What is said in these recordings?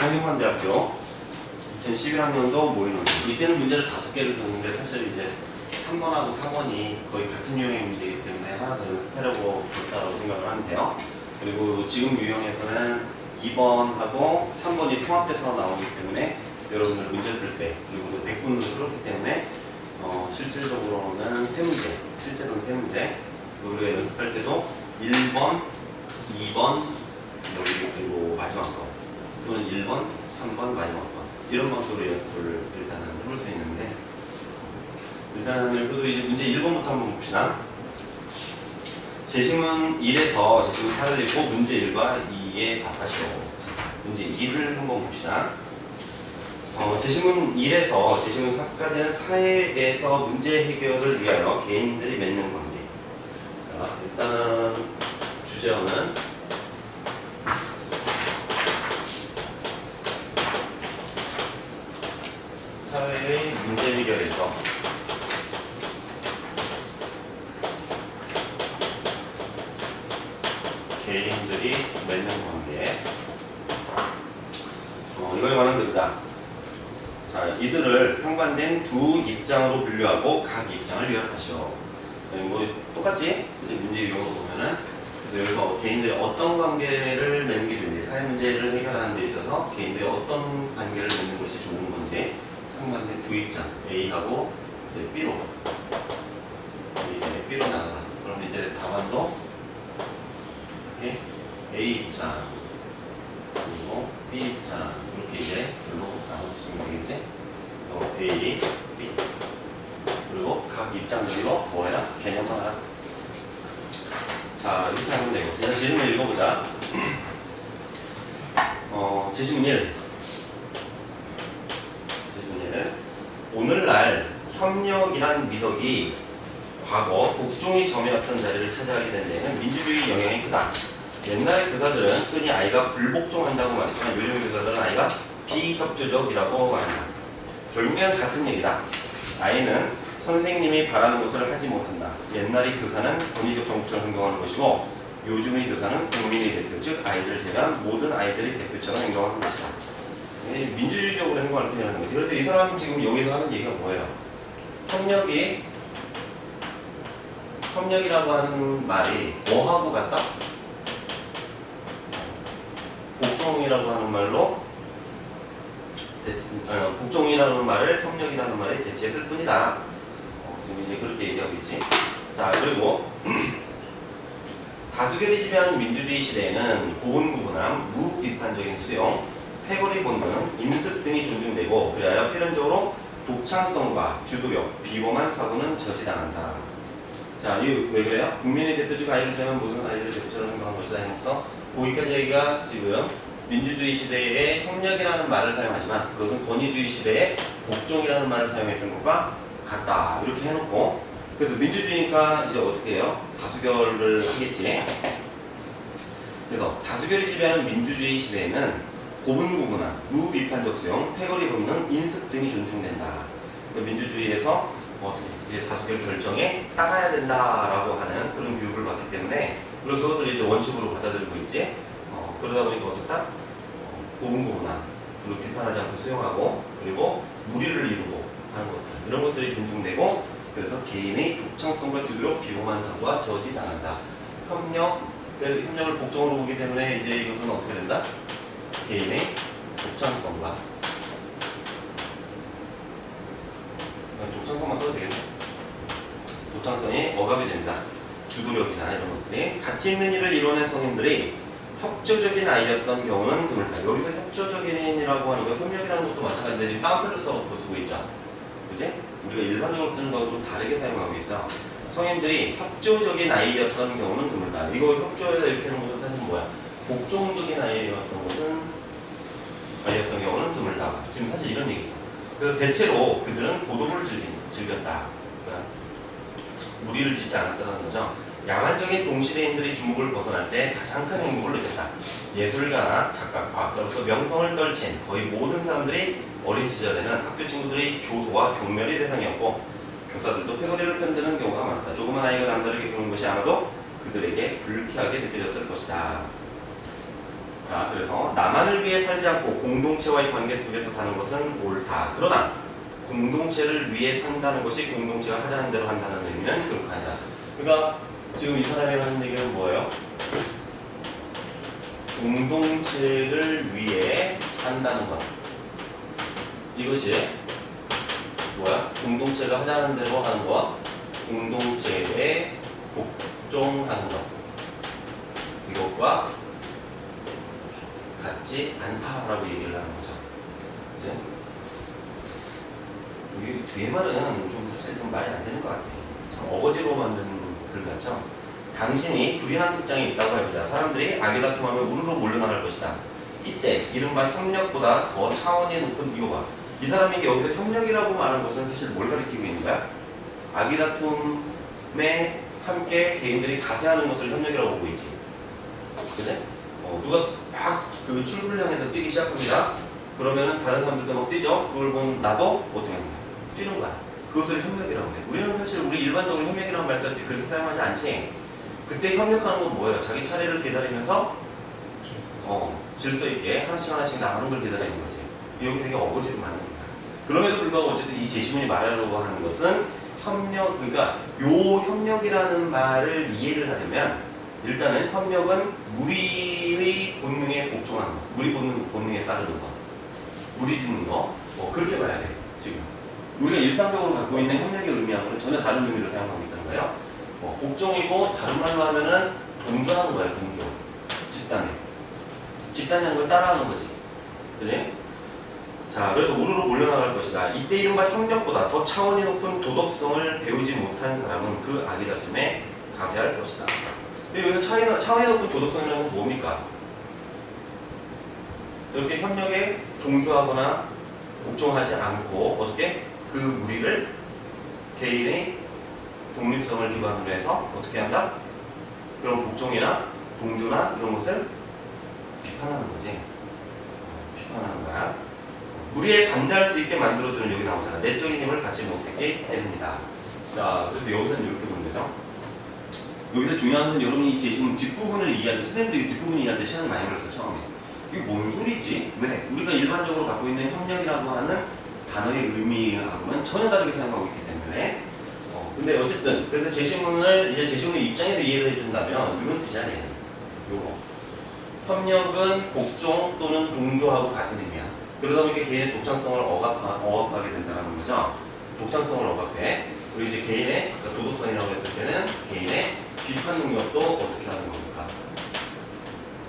한경환대학교 2011학년도 모의논술. 이때는 문제를 5개를 줬는데 사실 이제 3번하고 4번이 거의 같은 유형의 문제이기 때문에 하나 더 연습하려고 줬다고 생각을 하는데요. 그리고 지금 유형에서는 2번하고 3번이 통합돼서 나오기 때문에 여러분들 문제 풀 때, 그리고 또 100분으로 풀었기 때문에 실질적으로는 3문제, 실제로는 3문제. 우리가 연습할 때도 1번, 2번, 그리고 마지막 거. 또는 1번, 3번, 마지막 거. 이런 방식으로 연습을 일단은 해볼 수 있는데, 일단은 그래도 이제 문제 1번부터 한번 봅시다. 제시문 1에서 제시문 4를 읽고 문제 1과 2에 답하시오. 문제 2를 한번 봅시다. 제시문 1에서 제시문 4까지는 사회에서 문제 해결을 위하여 개인들이 맺는 관계. 자, 일단은 주제어는 사회의 문제 해결에서 개인들이 맺는 관계. 이거에 관한 겁니다. 자, 이들을 상반된 두 입장으로 분류하고 각 입장을 요약하시오. 뭐 똑같지? 문제 유형으로 보면은 그래서 여기서 개인들이 어떤 관계를 맺는 게 좋은지, 사회 문제를 해결하는 데 있어서 개인들이 어떤 관계를 맺는 것이 좋은 건지 상반된 두 입장 A하고 이제 B로 나가다. 그럼 이제 답안도 이렇게 A 입장 그리고 B 입장 이렇게 이제 줄로 나눠주시면 되겠지? A, B 그리고 각 입장들로 뭐해라? 개념화하라. 자, 이렇게 하면 되고 그냥 질문 읽어보자. 지식문 1 오늘날 협력이란 미덕이 과거 복종이 점유했던 자리를 차지하게 된 데에는 민주주의 영향이 크다. 옛날의 교사들은 흔히 아이가 불복종한다고 말했지만 요즘 교사들은 아이가 비협조적이라고 말한다. 결국엔 같은 얘기다. 아이는 선생님이 바라는 것을 하지 못한다. 옛날의 교사는 권위적 정부처럼 행동하는 것이고 요즘의 교사는 국민의 대표, 즉 아이를 제외한 모든 아이들의 대표처럼 행동하는 것이다. 민주주의적으로 행동할 뿐이라는 거지. 그래서 이 사람은 지금 여기서 하는 얘기가 뭐예요? 협력이라고 하는 말이 뭐하고 같다? 복종이라고 하는 말로 복종이라는 말을 협력이라는 말에 대체했을 뿐이다. 지금 이제 그렇게 얘기하고 있지. 자, 그리고 다수결이 지배하는 민주주의 시대에는 고분고분함, 무비판적인 수용, 패거리 본능, 인습 등이 존중되고 그리하여 필연적으로 독창성과 주도력, 비범한 사고는 저지당한다. 자, 이거 왜 그래요? 국민의 대표적 아이를 제외한 모든 아이들의 대표처럼 생각하는 것이다 해서 거기까지 얘기가 지금 민주주의 시대에 협력이라는 말을 사용하지만 그것은 권위주의 시대에 복종이라는 말을 사용했던 것과 같다. 이렇게 해놓고 그래서 민주주의니까 이제 어떻게 해요? 다수결을 하겠지. 그래서 다수결이 지배하는 민주주의 시대에는 고분고분한, 무비판적 수용, 패거리 본능, 인습 등이 존중된다. 그러니까 민주주의에서 어떻게 이제 다수결 결정에 따라야 된다라고 하는 그런 교육을 받기 때문에 그리고 그것을 이제 원칙으로 받아들이고 있지. 그러다 보니까 어떻다? 고분고분한, 그리고 비판하지 않고 수용하고 그리고 무리를 이루고 하는 것들 이런 것들이 존중되고 그래서 개인의 독창성과 주도력, 비범한 사고가 저지당한다. 협력을 복종으로 보기 때문에 이제 이것은 어떻게 된다? 개인의 독창성과 독창성만 써도 되겠네. 독창성이 억압이 된다. 주도력이나 이런 것들이 가치 있는 일을 이뤄낸 성인들이 협조적인 아이였던 경우는 드물다. 여기서 협조적인이라고 하는 거 협력이라는 것도 마찬가지인데 지금 깡패를 써서 쓰고 있죠. 그지? 우리가 일반적으로 쓰는 거하고 좀 다르게 사용하고 있어. 성인들이 협조적인 아이였던 경우는 드물다. 이거 협조에다 이렇게 하는 것은 사실 뭐야? 복종적인 아이였던 경우는 드물다. 지금 사실 이런 얘기죠. 그래서 대체로 그들은 고도를 즐겼다. 그러니까 무리를 짓지 않았다는 거죠. 야만적인 동시대인들이 주목을 벗어날 때 가장 큰 행복을 느꼈다. 예술가나 작가, 과학자로서 명성을 떨친 거의 모든 사람들이 어린 시절에는 학교 친구들의 조소와 경멸의 대상이었고 교사들도 패거리를 편드는 경우가 많다. 조그만 아이가 남다르게 보는 것이 아마도 그들에게 불쾌하게 느껴졌을 것이다. 자, 그래서 나만을 위해 살지 않고 공동체와의 관계 속에서 사는 것은 옳다. 그러나 공동체를 위해 산다는 것이 공동체가 하자는 대로 한다는 의미는 그렇게 아니다. 그러니까 지금 이 사람이 하는 얘기는 뭐예요? 공동체를 위해 산다는 것. 이것이 뭐야? 공동체가 하자는 대로 하는 것, 공동체에 복종하는 것. 이것과 같지 않다라고 얘기를 하는 거죠. 그치? 이 뒤에 말은 좀 사실 좀 말이 안 되는 것 같아요. 참 어거지로 만든 글 같죠? 당신이 불의한 극장에 있다고 해보자. 사람들이 악의 다툼하며 우르르 몰려나갈 것이다. 이때 이른바 협력보다 더 차원이 높은 이거 봐. 이 사람이 여기서 협력이라고 말한 것은 사실 뭘 가리키고 있는 거야? 악의 다툼에 함께 개인들이 가세하는 것을 협력이라고 보고 있지. 그치? 누가 막 그 출구를 향해서 뛰기 시작합니다. 그러면은 다른 사람들도 막 뛰죠. 그걸 보면 나도 어떻게 하는 거야? 뛰는 거야. 그것을 협력이라고 해. 우리는 사실 우리 일반적으로 협력이라는 말 쓸 때 그렇게 사용하지 않지. 그때 협력하는 건 뭐예요? 자기 차례를 기다리면서 질서 있게 하나씩 하나씩 나가는 걸 기다리는 거지. 여기 되게 어거지로 맞는 거야. 그럼에도 불구하고 어쨌든 이 제시문이 말하려고 하는 것은 협력, 그러니까 요 협력이라는 말을 이해를 하려면 일단은 협력은 무리의 본능에 복종하는 거, 무리 본능에 따르는 거, 무리 짓는 거, 그렇게 봐야 돼. 지금 우리가 일상적으로 갖고 있는 협력의 의미하고는 전혀 다른 의미로 사용하고 있다는 거예요. 복종이고 다른 말로 하면은 동조하는 거예요. 동조. 집단이 하는 걸 따라하는 거지. 그지? 자, 그래서 우르르 몰려나갈 것이다. 이때 이른바 협력보다 더 차원이 높은 도덕성을 배우지 못한 사람은 그 악의 다툼에 가세할 것이다. 여기서 차원이 높은 도덕성이라는 건 뭡니까? 이렇게 협력에 동조하거나 복종하지 않고 어떻게 그 무리를 개인의 독립성을 기반으로 해서 어떻게 한다? 그런 복종이나 동조나 이런 것을 비판하는 거지. 비판하는 거야. 무리에 반대할 수 있게 만들어주는 여기 나오잖아. 내적인 힘을 갖지 못하게 됩니다. 자, 그래서 여기서는 이렇게 보면 되죠. 여기서 중요한 건 여러분이 이 제시문 뒷부분을 이해할 때, 선생님들이 뒷부분을 이해할 때 시간이 많이 걸렸어, 처음에. 이게 뭔 소리지? 왜? 우리가 일반적으로 갖고 있는 협력이라고 하는 단어의 의미하고는 전혀 다르게 사용하고 있기 때문에. 근데 어쨌든, 그래서 제시문을, 이제 제시문의 입장에서 이해를 해준다면, 이런 뜻이 아니에요. 요거. 협력은 복종 또는 동조하고 같은 의미야. 그러다 보니까 개인의 독창성을 억압하게 된다는 거죠. 독창성을 억압해. 우리 이제 개인의, 그러니까 도덕성이라고 했을 때는 개인의 비판 능력도 어떻게 하는 겁니까?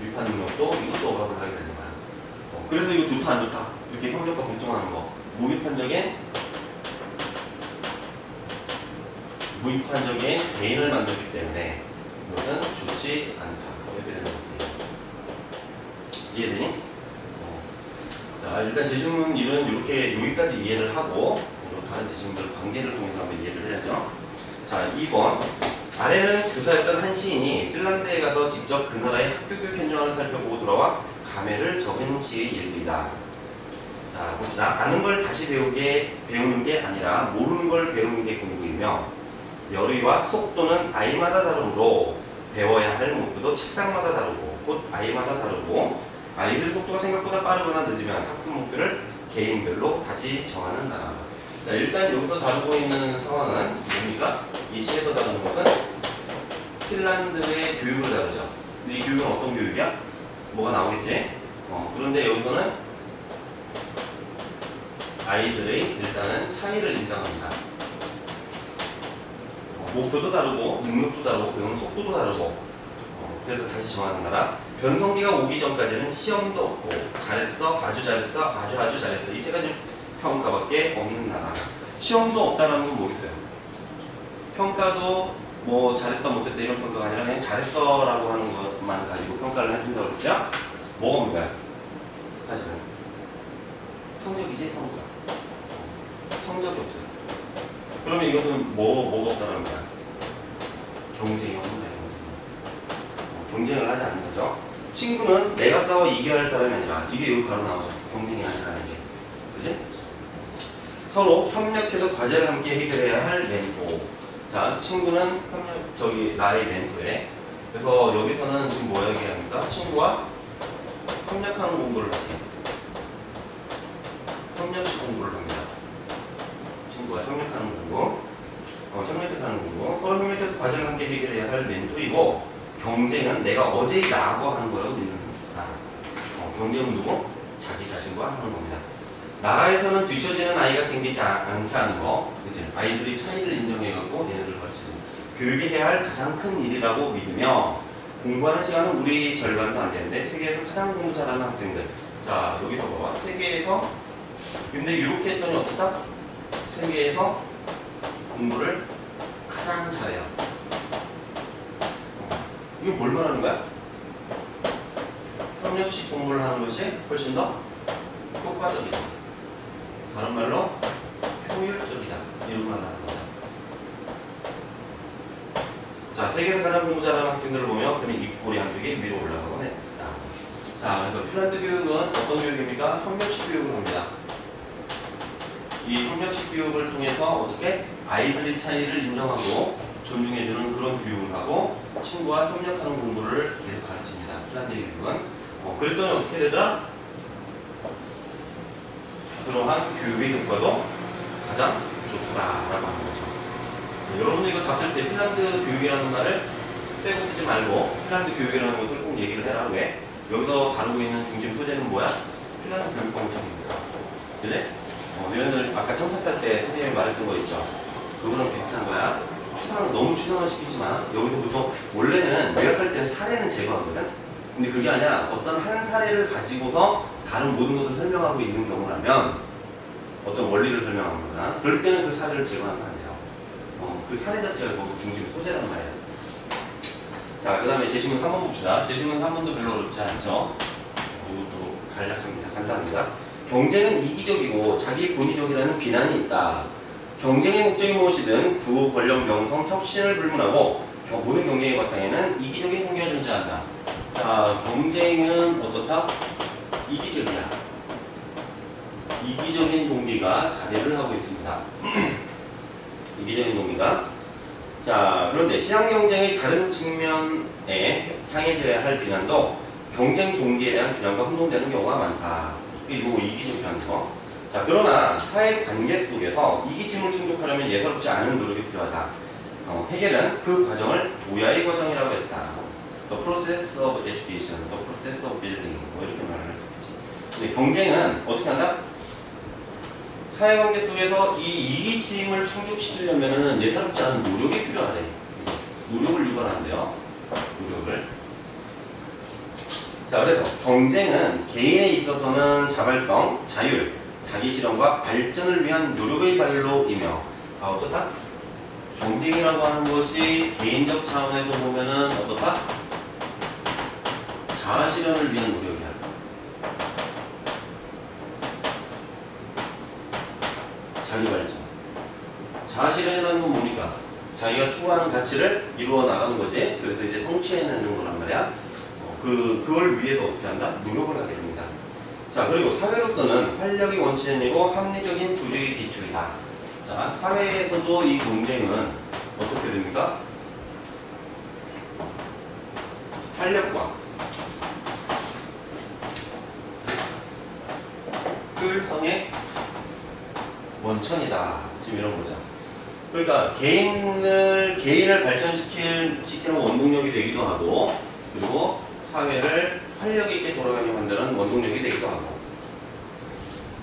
비판 능력도 이것도 억압을 하게 되는 거야. 그래서 이거 좋다 안 좋다 이렇게 협력과 복종하는 거 무비판적인 개인을 만들기 때문에 이것은 좋지 않다. 이렇게 되는 거지. 이해되니? 자, 일단 제시문 일은 이렇게 여기까지 이해를 하고 다른 제시문들 관계를 통해서 한번 이해를 해야죠. 자, 2번. 아래는 교사였던 한 시인이 핀란드에 가서 직접 그 나라의 학교교육 현장을 살펴보고 돌아와 감회를 적은 시의 일부이다. 자, 봅시다. 아는 걸 다시 배우는 게 아니라 모르는 걸 배우는 게 공부이며 열의와 속도는 아이마다 다르므로 배워야 할 목표도 책상마다 다르고 곧 아이마다 다르고 아이들 속도가 생각보다 빠르거나 늦으면 학습 목표를 개인별로 다시 정하는 나라. 자, 일단 여기서 다루고 있는 상황은 뭡니까? 이 시에서 다루는 것은 핀란드의 교육을 다루죠. 근데 이 교육은 어떤 교육이야? 뭐가 나오겠지? 그런데 여기서는 아이들의 일단은 차이를 인정합니다. 목표도 다르고 능력도 다르고 배우는 속도도 다르고 그래서 다시 정하는 나라. 변성기가 오기 전까지는 시험도 없고 잘했어, 아주 잘했어, 아주 잘했어 이 세 가지 평가밖에 없는 나라. 시험도 없다라는 건 뭐겠어요? 평가도 뭐 잘했다 못했다 이런 평가가 아니라 그냥 잘했어 라고 하는 것만 가지고 평가를 해준다고 그랬어요? 뭐가 뭔가요? 사실은 성적이지. 성적이 없어요. 그러면 이것은 뭐가 없다는 거야? 경쟁이 없는 거야. 경쟁을 하지 않는 거죠. 친구는 내가 싸워 이겨야 할 사람이 아니라 이게 여기 바로 나오죠. 경쟁이 아니라는 게. 그지? 서로 협력해서 과제를 함께 해결해야 할 멘토. 자, 친구는 나의 멘토에. 그래서 여기서는 지금 뭐 얘기합니까? 친구와 협력하는 공부를 하지. 협력식 공부를 합니다. 친구와 협력하는 공부, 협력해서 하는 공부, 서로 협력해서 과제를 함께 해결해야 할 멘토이고, 경쟁은 내가 어제 나하고 하는 거라고 믿는다. 경쟁은 누구? 자기 자신과 하는 겁니다. 나라에서는 뒤처지는 아이가 생기지 않게 하는 거, 그치? 아이들이 차이를 인정해갖고 얘네들을 가르쳐주는 교육이 해야 할 가장 큰 일이라고 믿으며, 공부하는 시간은 우리 절반도 안 되는데 세계에서 가장 공부 잘하는 학생들. 자, 여기서 봐봐. 세계에서, 근데 이렇게 했더니 어떻다? 세계에서 공부를 가장 잘해요. 이거 뭘 말하는 거야? 협력식 공부를 하는 것이 훨씬 더 효과적이다. 다른 말로 효율적이다. 이런 말을 하는 거죠. 자, 세계에서 가장 공부 잘하는 학생들을 보면 그는 입꼬리 한쪽이 위로 올라가곤 했다. 자, 그래서 핀란드 교육은 어떤 교육입니까? 협력식 교육을 합니다. 이 협력식 교육을 통해서 어떻게 아이들의 차이를 인정하고 존중해주는 그런 교육을 하고 친구와 협력하는 공부를 계속 가르칩니다. 핀란드 교육은. 그랬더니 어떻게 되더라? 그러한 교육의 효과도 가장 좋더라라고 하는 거죠. 여러분들 이거 답 쓸 때 핀란드 교육이라는 말을 빼고 쓰지 말고 핀란드 교육이라는 것을 꼭 얘기를 해라. 왜? 여기서 다루고 있는 중심 소재는 뭐야? 핀란드 교육공책입니다. 그래? 너희들 아까 첨삭할 때 선생님이 말했던 거 있죠? 그거랑 비슷한 거야. 너무 추상화 시키지 마. 여기서부터 원래는 요약할 때는 사례는 제거하거든. 근데 그게 아니라 어떤 한 사례를 가지고서 다른 모든 것을 설명하고 있는 경우라면 어떤 원리를 설명하는 거나 그럴 때는 그 사례를 제거하면 안 돼요. 그 사례 자체가 거기서 중심 소재란 말이야. 자, 그 다음에 제시문 3번 봅시다. 제시문 3번도 별로 어렵지 않죠? 이것도 간략합니다. 간단합니다. 경쟁은 이기적이고 자기 본의적이라는 비난이 있다. 경쟁의 목적이 무엇이든 부, 권력, 명성, 혁신을 불문하고 모든 경쟁의 바탕에는 이기적인 동기가 존재한다. 자, 경쟁은 어떻다? 이기적이야. 이기적인 동기가 자리를 하고 있습니다. 이기적인 동기가. 자, 그런데 시장 경쟁의 다른 측면에 향해져야 할 비난도 경쟁 동기에 대한 비난과 혼동되는 경우가 많다. 이거 이기적이라는 거. 자, 그러나 사회 관계 속에서 이기심을 충족하려면 예사롭지 않은 노력이 필요하다. 해겔은 그 과정을 도야의 과정이라고 했다. The process of education, the process of building. 뭐 이렇게 말을 할 수 있지. 근데 경쟁은 어떻게 한다? 사회관계 속에서 이 이기심을 충족시키려면 예사롭지 않은 노력이 필요하대. 노력을 유발한대요. 노력을. 자, 그래서 경쟁은 개인에 있어서는 자발성, 자율, 자기 실현과 발전을 위한 노력의 발로이며, 어떻다? 경쟁이라고 하는 것이 개인적 차원에서 보면은 어떻다? 자아 실현을 위한 노력이야. 자기 발전. 자아 실현이라는 건 뭡니까? 자기가 추구하는 가치를 이루어 나가는 거지. 그래서 이제 성취해내는 거란 말이야. 그걸 위해서 어떻게 한다? 노력을 하게 됩니다. 자, 그리고 사회로서는 활력이 원천이고 합리적인 조직의 기초이다. 자, 사회에서도 이 경쟁은 어떻게 됩니까? 활력과 효율성의 원천이다. 지금 이런 거죠. 그러니까 개인을 발전시키는 원동력이 되기도 하고, 그리고 사회를 활력 있게 돌아가게 만드는 원동력이 되기도 하고.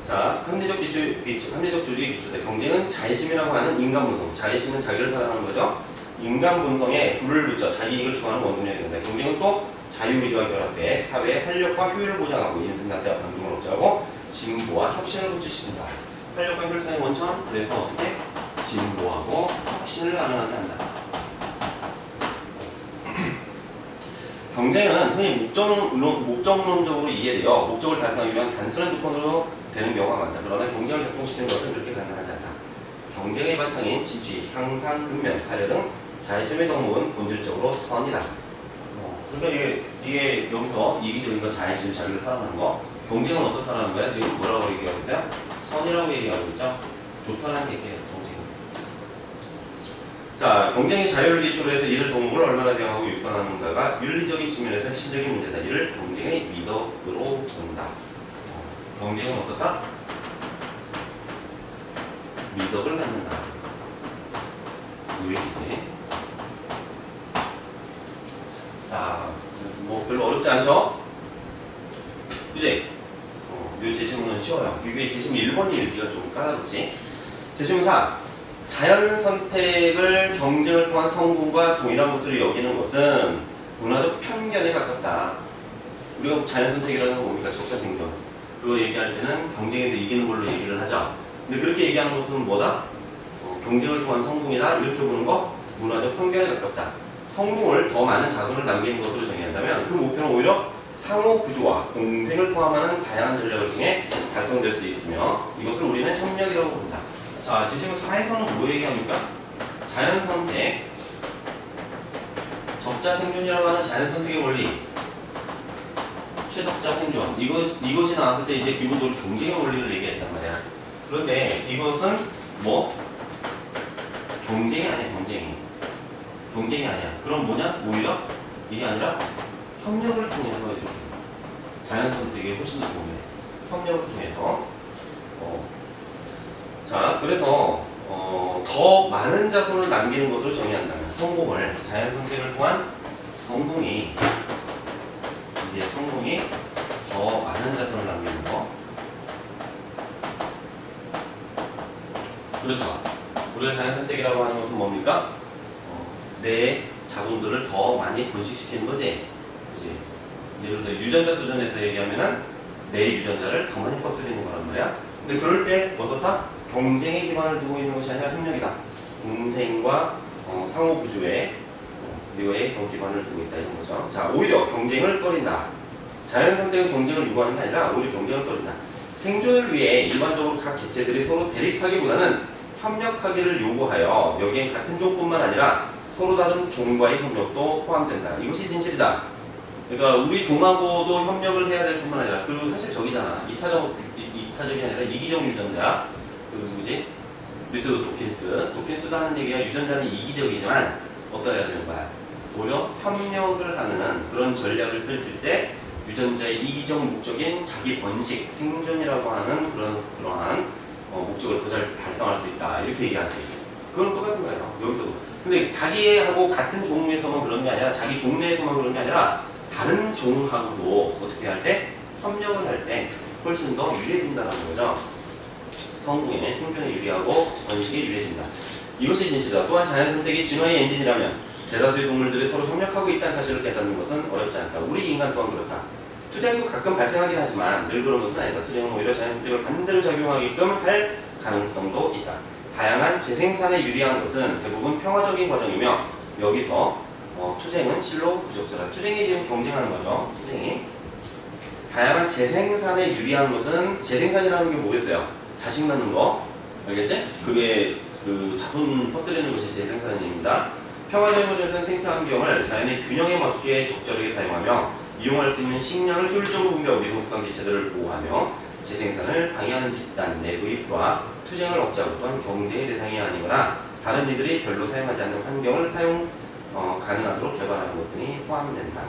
자, 합리적 조직의 기초다. 경쟁은 자의심이라고 하는 인간 본성. 자의심은 자기를 사랑하는 거죠. 인간 본성에 불을 붙여 자기 이익을 추구하는 원동력이 된다. 경쟁은 또 자유의지와 결합해 사회의 활력과 효율을 보장하고 인생상태와 방종을 억제하고 진보와 혁신을 구축시킨다. 활력과 효율성의 원천, 그래서 어떻게 진보하고 혁신을 가능하게 한다. 경쟁은 흔히 목적론적으로 이해되어 목적을 달성하기 위한 단순한 조건으로 되는 경우가 많다. 그러나 경쟁을 작동시키는 것은 그렇게 간단하지 않다. 경쟁의 바탕인 지취, 향상, 근면, 사려 등 자의심의 덕목은 본질적으로 선이다. 그러니까 이게 여기서 이기적인 건 자의심, 자기를 사랑하는 거. 경쟁은 어떻다라는 거야? 지금 뭐라고 얘기하고 있어요? 선이라고 얘기하고 있죠? 좋다라는 얘기예요, 경쟁은. 자, 경쟁의 자유를 기초로 해서 이들 동목을 얼마나 배양하고 육성하는가가 윤리적인 측면에서 핵심적인 문제다. 이를 경쟁의 미덕으로 본다. 경쟁은 어떻다? 미덕을 갖는다. 이 얘기지. 자, 뭐 별로 어렵지 않죠? 그지? 이 제시문은 쉬워요. 이게 제시문 1번이 읽기가 좀 까다롭지. 제시문 4. 자연 선택을 경쟁을 통한 성공과 동일한 것으로 여기는 것은 문화적 편견에 가깝다. 우리가 자연 선택이라는 건 뭡니까? 적자생존. 그거 얘기할 때는 경쟁에서 이기는 걸로 얘기를 하죠. 근데 그렇게 얘기하는 것은 뭐다? 경쟁을 통한 성공이다. 이렇게 보는 거 문화적 편견에 가깝다. 성공을 더 많은 자손을 남기는 것으로 정의한다면 그 목표는 오히려 상호 구조와 공생을 포함하는 다양한 전략을 통해 달성될 수 있으며 이것을 우리는 협력이라고 본다. 자, 지금 4에서는 뭐 얘기합니까? 자연 선택, 적자 생존이라고 하는 자연 선택의 원리, 최적자 생존. 이것이 나왔을 때 이제 기본적으로 경쟁의 원리를 얘기했단 말이야. 그런데 이것은 뭐? 경쟁이 아니야, 경쟁이. 경쟁이 아니야. 그럼 뭐냐? 오히려 이게 아니라 협력을 통해서 이렇게 자연 선택에 훨씬 더 도움이 돼. 협력을 통해서. 자, 그래서 더 많은 자손을 남기는 것으로 정의한다면 성공을 자연 선택을 통한 성공이 더 많은 자손을 남기는 거. 그렇죠. 우리가 자연 선택이라고 하는 것은 뭡니까? 내 자손들을 더 많이 번식시키는 거지. 그지? 예를 들어서 유전자 수준에서 얘기하면은 내 유전자를 더 많이 퍼뜨리는 거란 말이야. 근데 그럴 때 어떻다? 경쟁에 기반을 두고 있는 것이 아니라 협력이다. 공생과 상호 구조에 더 기반을 두고 있다 이런 거죠. 자, 오히려 경쟁을 꺼린다. 자연 선택은 경쟁을 요구하는 게 아니라 오히려 경쟁을 꺼린다. 생존을 위해 일반적으로 각 개체들이 서로 대립하기보다는 협력하기를 요구하여 여기에 같은 종뿐만 아니라 서로 다른 종과의 협력도 포함된다. 이것이 진실이다. 그러니까 우리 종하고도 협력을 해야 될 뿐만 아니라 그리고 사실 저기잖아. 이타적이 아니라 이기적 유전자. 그 누구지? 리처드 도킨스도 하는 얘기가 유전자는 이기적이지만 어떠해야 되는 거야? 오히려 협력을 하는 그런 전략을 펼칠 때 유전자의 이기적 목적인 자기 번식, 생존이라고 하는 그러한 목적을 더 잘 달성할 수 있다. 이렇게 얘기하지. 그건 똑같은 거예요. 여기서도. 근데 자기하고 같은 종에서만 그런 게 아니라 자기 종내에서만 그런 게 아니라 다른 종하고도 어떻게 할 때? 협력을 할 때 훨씬 더 유리해진다는 거죠. 성공에 생존에 유리하고 번식에 유리해진다. 이것이 진실이다. 또한 자연 선택이 진화의 엔진이라면 대다수의 동물들이 서로 협력하고 있다는 사실을 깨닫는 것은 어렵지 않다. 우리 인간 또한 그렇다. 투쟁도 가끔 발생하긴 하지만 늘 그런 것은 아니다. 투쟁은 오히려 자연 선택을 반대로 작용하게끔 할 가능성도 있다. 다양한 재생산에 유리한 것은 대부분 평화적인 과정이며 여기서 투쟁은 실로 부적절하다. 투쟁이 지금 경쟁하는 거죠. 투쟁이. 다양한 재생산에 유리한 것은 재생산이라는 게 뭐겠어요? 자식 낳는 거. 알겠지? 그게 그 자손 퍼뜨리는 것이 재생산입니다. 평화적인 과정에서는 생태 환경을 자연의 균형에 맞게 적절하게 사용하며 이용할 수 있는 식량을 효율적으로 분배하고 미성숙한 개체들을 보호하며 재생산을 방해하는 집단 내부의 불화, 투쟁을 억제하고 또한 경쟁의 대상이 아니거나 다른 이들이 별로 사용하지 않는 환경을 사용 가능하도록 개발하는 것들이 포함된다.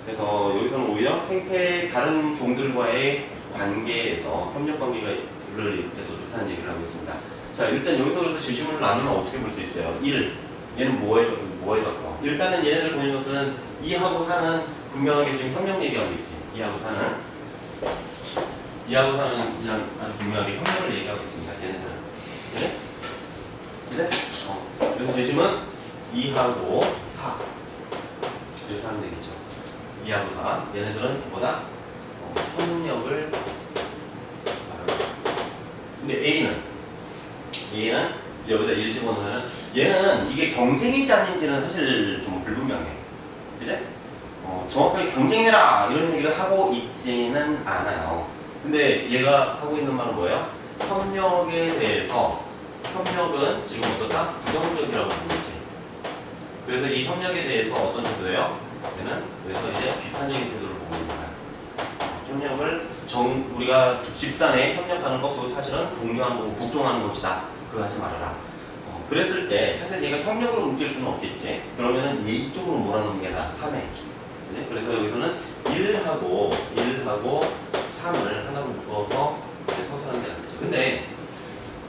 그래서 여기서는 오히려 생태 다른 종들과의 관계에서 협력 관계가 이룰 때 더 좋다는 얘기를 하고 있습니다. 자, 일단 여기서부터 지시문을 나누면 어떻게 볼 수 있어요? 1. 얘는 뭐에 가까워? 일단은 얘네들 보는 것은 2하고 4는 분명하게 지금 협력 얘기하고 있지. 2하고 4는 그냥 아주 분명하게 협력을 얘기하고 있습니다. 얘네들은. 그래? 그래? 그래서 제시문 2하고 4 이렇게 하면 되겠죠. 2하고 4 얘네들은 뭐다? 협력을 근데 A는 여기다 1 집어넣으면 얘는 이게 경쟁인지 아닌지는 사실 좀 불분명해. 그제? 정확하게 경쟁해라 이런 얘기를 하고 있지는 않아요. 근데 얘가 하고 있는 말은 뭐예요? 협력에 대해서 협력은 지금 어떻다? 부정적이라고 보고 있지. 그래서 이 협력에 대해서 어떤 태도예요? 얘는 그래서 이제 비판적인 태도를 보고 있는 거야. 협력을 우리가 집단에 협력하는 거 그거 사실은 독려하는 거고 복종하는 것이다. 그거 하지 말아라. 그랬을 때 사실 얘가 협력으로 옮길 수는 없겠지. 그러면은 얘 이쪽으로 몰아넣는 게 다 3에. 그지? 그래서 여기서는 1하고 3을 하나로 묶어서 서술하는 게 낫겠죠. 근데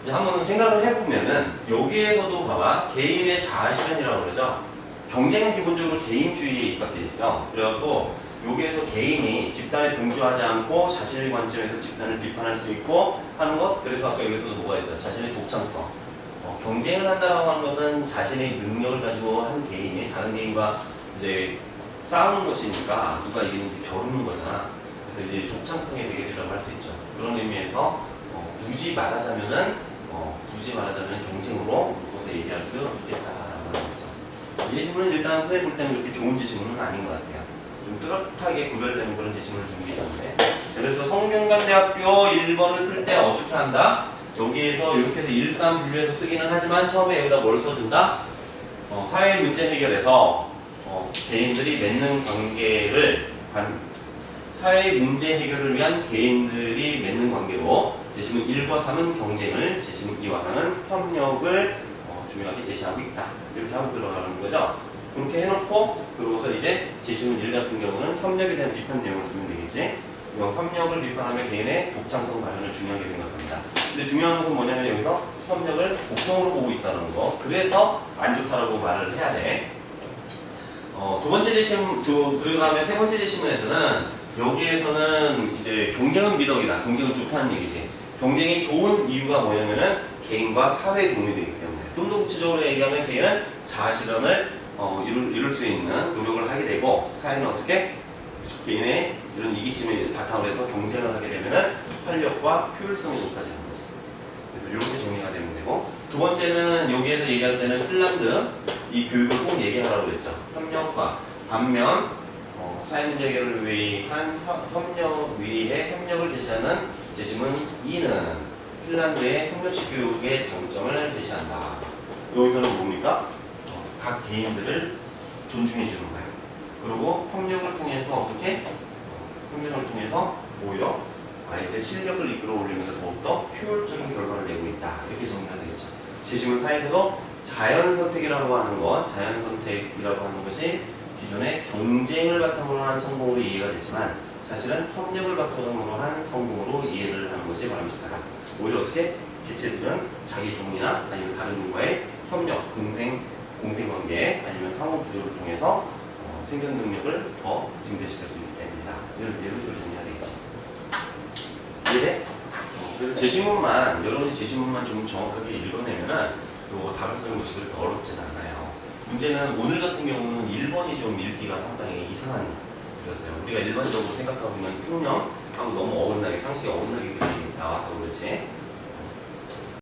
이제 한번 생각을 해보면은 여기에서도 봐봐. 개인의 자아 실현이라고 그러죠. 경쟁은 기본적으로 개인주의에 입각돼 있어. 그래갖고 여기에서 개인이 집단에 동조하지 않고 자신의 관점에서 집단을 비판할 수 있고 하는 것. 그래서 아까 여기서도 뭐가 있어요? 자신의 독창성. 경쟁을 한다라고 하는 것은 자신의 능력을 가지고 한 개인이 다른 개인과 이제 싸우는 것이니까 누가 이기는지 겨루는 거잖아. 그래서 이제 독창성의 대결이라고 할 수 있죠. 그런 의미에서 굳이 말하자면 경쟁으로 묶어서 얘기할 수 있겠다라고 하는 거죠. 이 제시문은 일단 선생님 볼 때는 그렇게 좋은 제시문은 아닌 것 같아요. 좀 뚜렷하게 구별되는 그런 제시문을 준비했는데, 그래서 성균관대학교 1번을 풀 때 어떻게 한다? 여기에서 이렇게 해서 일산 분류해서 쓰기는 하지만 처음에 여기다 뭘 써준다? 사회 문제 해결에서 개인들이 맺는 관계를 사회 문제 해결을 위한 개인들이 맺는 관계로 제시문 1과 3은 경쟁을, 제시문 2와 3은 협력을 중요하게 제시하고 있다. 이렇게 하고 들어가는 거죠. 그렇게 해놓고 그러고서 이제 제시문 1 같은 경우는 협력에 대한 비판 내용을 쓰면 되겠지. 협력을 비판하면 개인의 독창성 발현을 중요하게 생각합니다. 근데 중요한 것은 뭐냐면 여기서 협력을 복종으로 보고 있다는 거. 그래서 안 좋다라고 말을 해야 돼. 두 번째 제시문, 그리고 다음에 세 번째 제시문에서는 여기에서는 이제 경쟁은 미덕이다. 경쟁은 좋다는 얘기지. 경쟁이 좋은 이유가 뭐냐면은 개인과 사회에 도움이 되기 때문에. 좀 더 구체적으로 얘기하면 개인은 자아 실현을 이룰 수 있는 노력을 하게 되고, 사회는 어떻게? 개인의 이런 이기심을 바탕으로 해서 경쟁을 하게 되면은 활력과 효율성이 높아지는 거지. 그래서 이렇게 정리가 되면 되고, 두 번째는 여기에서 얘기할 때는 핀란드 이 교육을 꼭 얘기하라고 그랬죠. 협력과 반면 사회문제 해결을 위한 협력을 제시하는 제시문 2는 핀란드의 협력식 교육의 장점을 제시한다. 여기서는 뭡니까? 각 개인들을 존중해 주는 거예요. 그리고 협력을 통해서 협력을 통해서 오히려 아이들의 실력을 이끌어 올리면서 더욱더 효율적인 결과를 내고 있다. 이렇게 정리가 되겠죠. 제시문 4에서도 자연선택이라고 하는 것이 기존의 경쟁을 바탕으로 한 성공으로 이해가 됐지만 사실은 협력을 바탕으로 한 성공으로 이해를 하는 것이 바람직하다. 오히려 어떻게? 개체들은 자기 종이나 아니면 다른 종과의 협력, 공생관계 아니면 상호구조를 통해서 생존 능력을 더 증대시킬 수 있기 때문이다. 이런 의제로 조정해야 되겠지. 이해돼? 그래서 제시문만, 여러분이 제시문만 좀 정확하게 읽어내면은 요 답을 쓰는 것이 그렇게 어렵지는 않아요. 문제는 오늘 같은 경우는 1번이 좀 읽기가 상당히 이상한 글이었어요. 우리가 일반적으로 생각하고 있는 평형하고 너무 어긋나게, 상식이 어긋나게 글이 나와서 그렇지.